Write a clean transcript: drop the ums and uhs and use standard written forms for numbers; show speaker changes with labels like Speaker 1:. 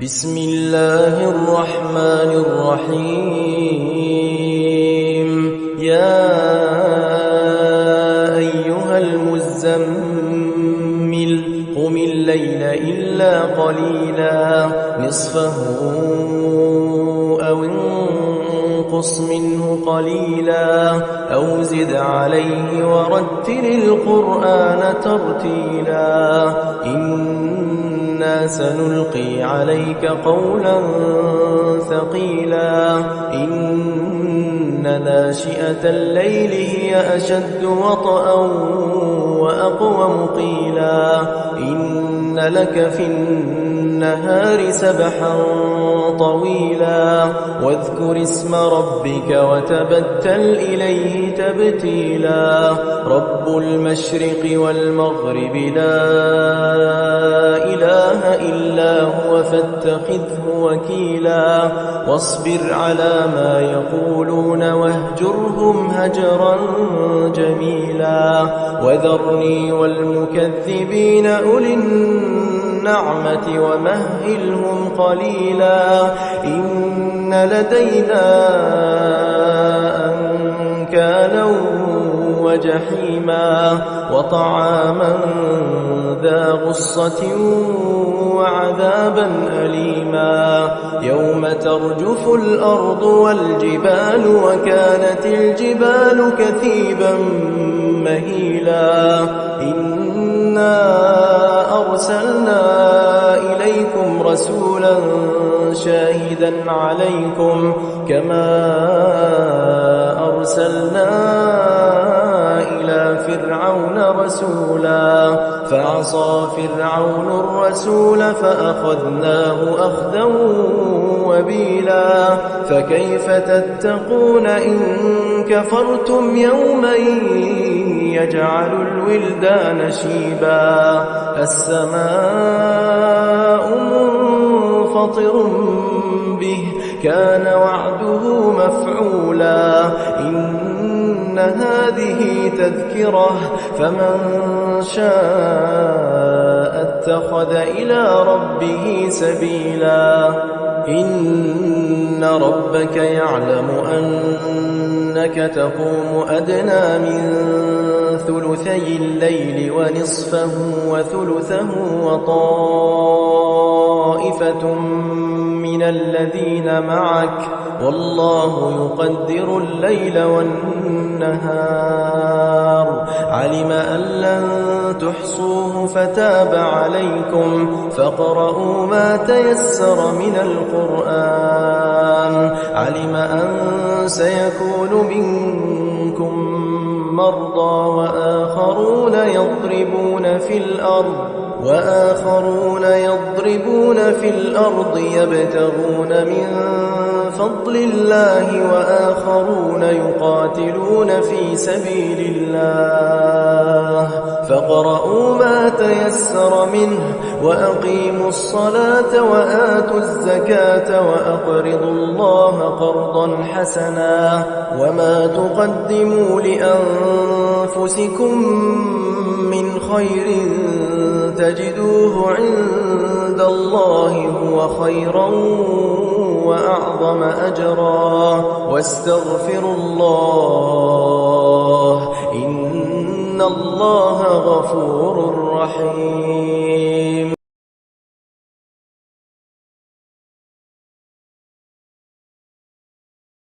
Speaker 1: بسم الله الرحمن الرحيم يا أيها المزمل قم الليل إلا قليلا نصفه أو انقص منه قليلا أو زد عليه ورتل القرآن ترتيلا إنا سنلقي عليك قولا ثقيلا إن ناشئة الليل هي أشد وطئا وأقوم قيلا إن لك في النهار سبحا طويلا واذكر اسم ربك وتبتل إليه تبتيلا رب المشرق والمغرب لا إله إلا هو فاتخذه وكيلا واصبر على ما يقولون واهجرهم هجرا جميلا وذرني والمكذبين أولي النعمة ومهلهم قليلا إن لدينا أنكالا وجحيما وطعاما ذا غصة وعذابا أليما يوم ترجف الأرض والجبال وكانت الجبال كثيبا مهيلا إنا أرسلنا إليكم رسولا شاهدا عليكم كما أرسلنا إلى فرعون رسولا فعصى فرعون الرسول فأخذناه أخذا وبيلا فكيف تتقون إن كفرتم يوما يجعل الولدان شيبا السماء منفطر به كان وعده مفعولا إن هذه تذكرة فمن شاء اتخذ إلى ربه سبيلا إن ربك يعلم أنك تقوم أدنى من ثلثي الليل ونصفه وثلثه وطائفة من الذين معك والله يقدر الليل والنهار علم أن لن تحصوه فتاب عليكم فاقرؤوا ما تيسر من القرآن علم أن سيكون منكم مرضى وآخرون يضربون في الأرض يبتغون من فضل الله وآخرون يقاتلون في سبيل الله فاقرؤوا ما تيسر منه وأقيموا الصلاة وآتوا الزكاة وأقرضوا الله قرضا حسنا وما تقدموا لأنفسكم من خير تجدوه عند الله هو خيرا وأعظم أجرا واستغفروا الله إن الله غفور رحيم